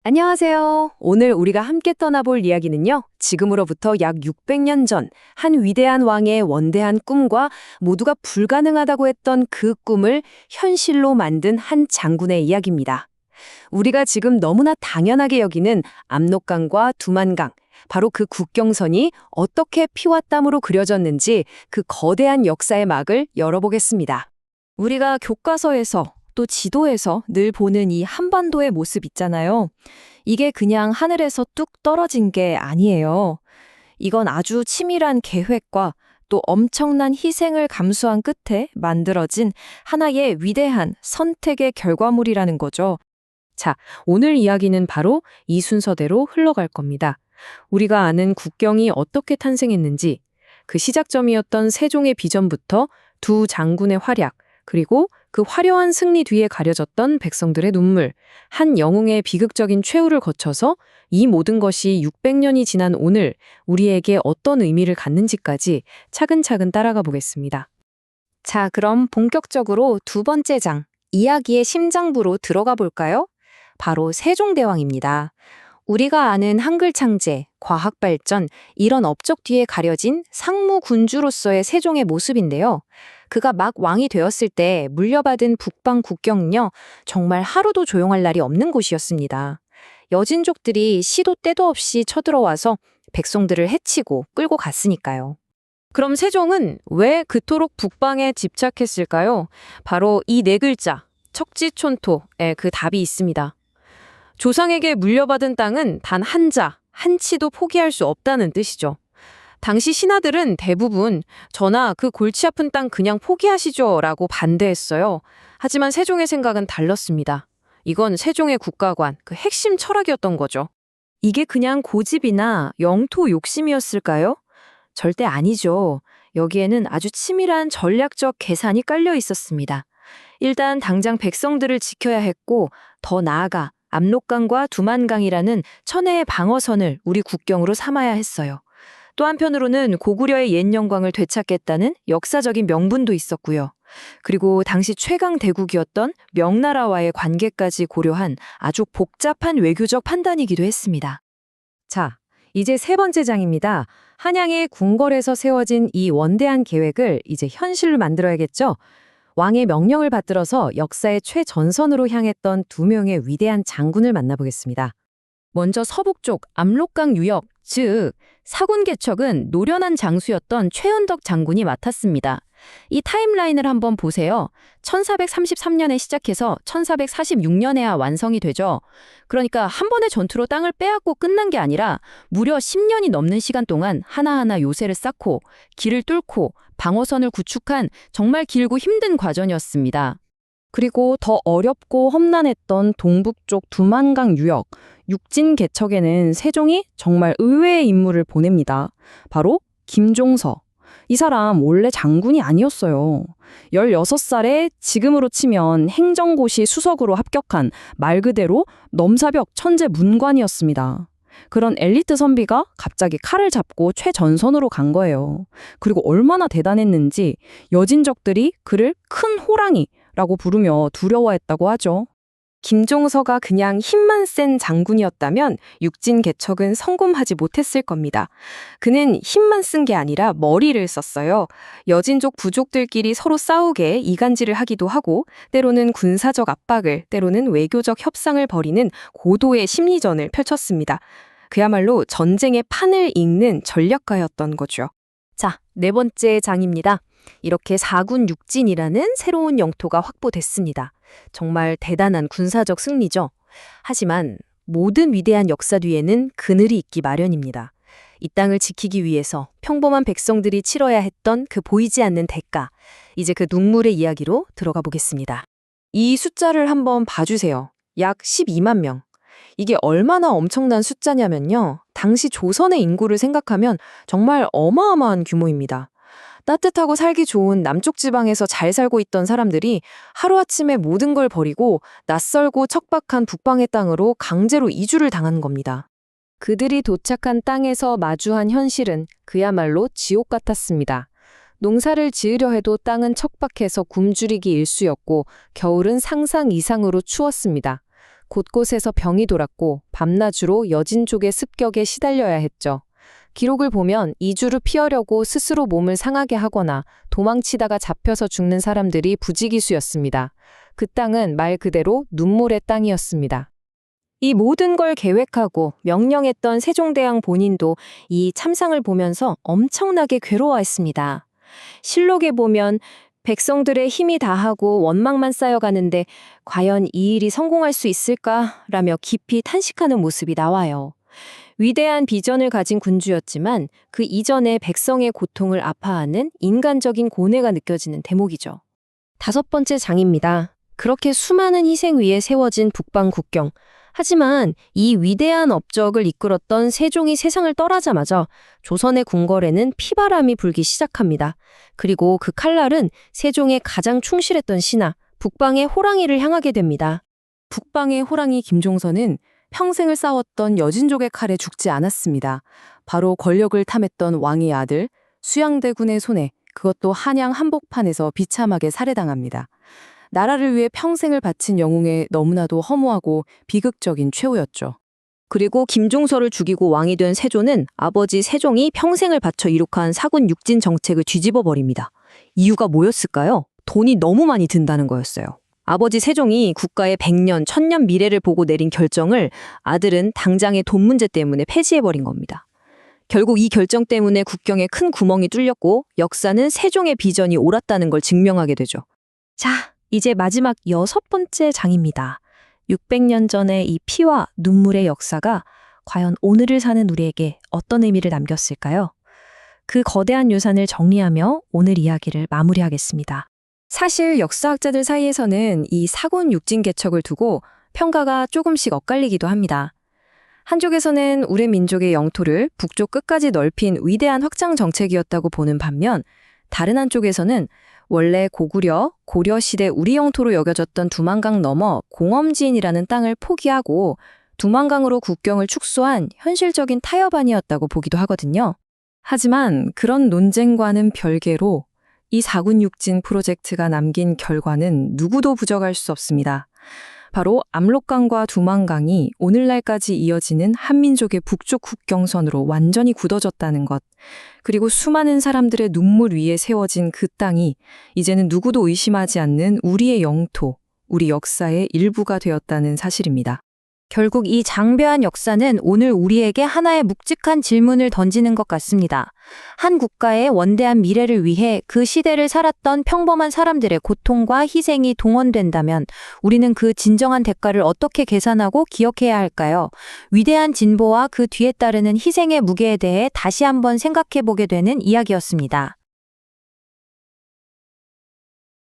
안녕하세요. 오늘 우리가 함께 떠나볼 이야기는요, 지금으로부터 약 600년 전 한 위대한 왕의 원대한 꿈과 모두가 불가능하다고 했던 그 꿈을 현실로 만든 한 장군의 이야기입니다. 우리가 지금 너무나 당연하게 여기는 압록강과 두만강, 바로 그 국경선이 어떻게 피와 땀으로 그려졌는지 그 거대한 역사의 막을 열어보겠습니다. 우리가 교과서에서 또 지도에서 늘 보는 이 한반도의 모습 있잖아요. 이게 그냥 하늘에서 뚝 떨어진 게 아니에요. 이건 아주 치밀한 계획과 또 엄청난 희생을 감수한 끝에 만들어진 하나의 위대한 선택의 결과물이라는 거죠. 자, 오늘 이야기는 바로 이 순서대로 흘러갈 겁니다. 우리가 아는 국경이 어떻게 탄생했는지, 그 시작점이었던 세종의 비전부터 두 장군의 활약, 그리고 그 화려한 승리 뒤에 가려졌던 백성들의 눈물, 한 영웅의 비극적인 최후를 거쳐서 이 모든 것이 600년이 지난 오늘 우리에게 어떤 의미를 갖는지까지 차근차근 따라가 보겠습니다. 자, 그럼 본격적으로 두 번째 장, 이야기의 심장부로 들어가 볼까요? 바로 세종대왕입니다. 우리가 아는 한글 창제, 과학 발전, 이런 업적 뒤에 가려진 상무 군주로서의 세종의 모습인데요. 그가 막 왕이 되었을 때 물려받은 북방 국경은요, 정말 하루도 조용할 날이 없는 곳이었습니다. 여진족들이 시도 때도 없이 쳐들어와서 백성들을 해치고 끌고 갔으니까요. 그럼 세종은 왜 그토록 북방에 집착했을까요? 바로 이 네 글자, 척지촌토에 그 답이 있습니다. 조상에게 물려받은 땅은 단 한 자, 한 치도 포기할 수 없다는 뜻이죠. 당시 신하들은 대부분 전하 그 골치 아픈 땅 그냥 포기하시죠 라고 반대했어요. 하지만 세종의 생각은 달랐습니다. 이건 세종의 국가관, 그 핵심 철학이었던 거죠. 이게 그냥 고집이나 영토 욕심이었을까요? 절대 아니죠. 여기에는 아주 치밀한 전략적 계산이 깔려 있었습니다. 일단 당장 백성들을 지켜야 했고, 더 나아가 압록강과 두만강이라는 천혜의 방어선을 우리 국경으로 삼아야 했어요. 또 한편으로는 고구려의 옛 영광을 되찾겠다는 역사적인 명분도 있었고요. 그리고 당시 최강 대국이었던 명나라와의 관계까지 고려한 아주 복잡한 외교적 판단이기도 했습니다. 자, 이제 세 번째 장입니다. 한양의 궁궐에서 세워진 이 원대한 계획을 이제 현실로 만들어야겠죠? 왕의 명령을 받들어서 역사의 최전선으로 향했던 두 명의 위대한 장군을 만나보겠습니다. 먼저 서북쪽 압록강 유역, 즉 사군개척은 노련한 장수였던 최은덕 장군이 맡았습니다. 이 타임라인을 한번 보세요. 1433년에 시작해서 1446년에야 완성이 되죠. 그러니까 한 번의 전투로 땅을 빼앗고 끝난 게 아니라 무려 10년이 넘는 시간 동안 하나하나 요새를 쌓고 길을 뚫고 방어선을 구축한 정말 길고 힘든 과정이었습니다. 그리고 더 어렵고 험난했던 동북쪽 두만강 유역, 육진 개척에는 세종이 정말 의외의 인물을 보냅니다. 바로 김종서. 이 사람 원래 장군이 아니었어요. 16살에 지금으로 치면 행정고시 수석으로 합격한 말 그대로 넘사벽 천재 문관이었습니다. 그런 엘리트 선비가 갑자기 칼을 잡고 최전선으로 간 거예요. 그리고 얼마나 대단했는지 여진족들이 그를 큰 호랑이라고 부르며 두려워했다고 하죠. 김종서가 그냥 힘만 센 장군이었다면 육진 개척은 성공하지 못했을 겁니다. 그는 힘만 쓴 게 아니라 머리를 썼어요. 여진족 부족들끼리 서로 싸우게 이간질을 하기도 하고, 때로는 군사적 압박을, 때로는 외교적 협상을 벌이는 고도의 심리전을 펼쳤습니다. 그야말로 전쟁의 판을 읽는 전략가였던 거죠. 자, 네 번째 장입니다. 이렇게 사군육진이라는 새로운 영토가 확보됐습니다. 정말 대단한 군사적 승리죠. 하지만 모든 위대한 역사 뒤에는 그늘이 있기 마련입니다. 이 땅을 지키기 위해서 평범한 백성들이 치러야 했던 그 보이지 않는 대가, 이제 그 눈물의 이야기로 들어가 보겠습니다. 이 숫자를 한번 봐주세요. 약 12만 명. 이게 얼마나 엄청난 숫자냐면요. 당시 조선의 인구를 생각하면 정말 어마어마한 규모입니다. 따뜻하고 살기 좋은 남쪽 지방에서 잘 살고 있던 사람들이 하루아침에 모든 걸 버리고 낯설고 척박한 북방의 땅으로 강제로 이주를 당한 겁니다. 그들이 도착한 땅에서 마주한 현실은 그야말로 지옥 같았습니다. 농사를 지으려 해도 땅은 척박해서 굶주리기 일쑤였고 겨울은 상상 이상으로 추웠습니다. 곳곳에서 병이 돌았고 밤낮으로 여진족의 습격에 시달려야 했죠. 기록을 보면 이주를 피하려고 스스로 몸을 상하게 하거나 도망치다가 잡혀서 죽는 사람들이 부지기수였습니다. 그 땅은 말 그대로 눈물의 땅이었습니다. 이 모든 걸 계획하고 명령했던 세종대왕 본인도 이 참상을 보면서 엄청나게 괴로워했습니다. 실록에 보면 백성들의 힘이 다하고 원망만 쌓여가는데 과연 이 일이 성공할 수 있을까라며 깊이 탄식하는 모습이 나와요. 위대한 비전을 가진 군주였지만 그 이전에 백성의 고통을 아파하는 인간적인 고뇌가 느껴지는 대목이죠. 5번째 장입니다. 그렇게 수많은 희생 위에 세워진 북방 국경. 하지만 이 위대한 업적을 이끌었던 세종이 세상을 떠나자마자 조선의 궁궐에는 피바람이 불기 시작합니다. 그리고 그 칼날은 세종의 가장 충실했던 신하, 북방의 호랑이를 향하게 됩니다. 북방의 호랑이 김종선은 평생을 싸웠던 여진족의 칼에 죽지 않았습니다. 바로 권력을 탐했던 왕의 아들 수양대군의 손에, 그것도 한양 한복판에서 비참하게 살해당합니다. 나라를 위해 평생을 바친 영웅에 너무나도 허무하고 비극적인 최후였죠. 그리고 김종서를 죽이고 왕이 된 세조는 아버지 세종이 평생을 바쳐 이룩한 사군 육진 정책을 뒤집어 버립니다. 이유가 뭐였을까요? 돈이 너무 많이 든다는 거였어요. 아버지 세종이 국가의 100년, 1000년 미래를 보고 내린 결정을 아들은 당장의 돈 문제 때문에 폐지해버린 겁니다. 결국 이 결정 때문에 국경에 큰 구멍이 뚫렸고 역사는 세종의 비전이 옳았다는 걸 증명하게 되죠. 자, 이제 마지막 6번째 장입니다. 600년 전의 이 피와 눈물의 역사가 과연 오늘을 사는 우리에게 어떤 의미를 남겼을까요? 그 거대한 유산을 정리하며 오늘 이야기를 마무리하겠습니다. 사실 역사학자들 사이에서는 이 사군 육진 개척을 두고 평가가 조금씩 엇갈리기도 합니다. 한쪽에서는 우리 민족의 영토를 북쪽 끝까지 넓힌 위대한 확장 정책이었다고 보는 반면 다른 한쪽에서는 원래 고려 시대 우리 영토로 여겨졌던 두만강 넘어 공엄지인이라는 땅을 포기하고 두만강으로 국경을 축소한 현실적인 타협안이었다고 보기도 하거든요. 하지만 그런 논쟁과는 별개로 이 사군육진 프로젝트가 남긴 결과는 누구도 부정할 수 없습니다. 바로 압록강과 두만강이 오늘날까지 이어지는 한민족의 북쪽 국경선으로 완전히 굳어졌다는 것, 그리고 수많은 사람들의 눈물 위에 세워진 그 땅이 이제는 누구도 의심하지 않는 우리의 영토, 우리 역사의 일부가 되었다는 사실입니다. 결국 이 장대한 역사는 오늘 우리에게 하나의 묵직한 질문을 던지는 것 같습니다. 한 국가의 원대한 미래를 위해 그 시대를 살았던 평범한 사람들의 고통과 희생이 동원된다면 우리는 그 진정한 대가를 어떻게 계산하고 기억해야 할까요? 위대한 진보와 그 뒤에 따르는 희생의 무게에 대해 다시 한번 생각해보게 되는 이야기였습니다.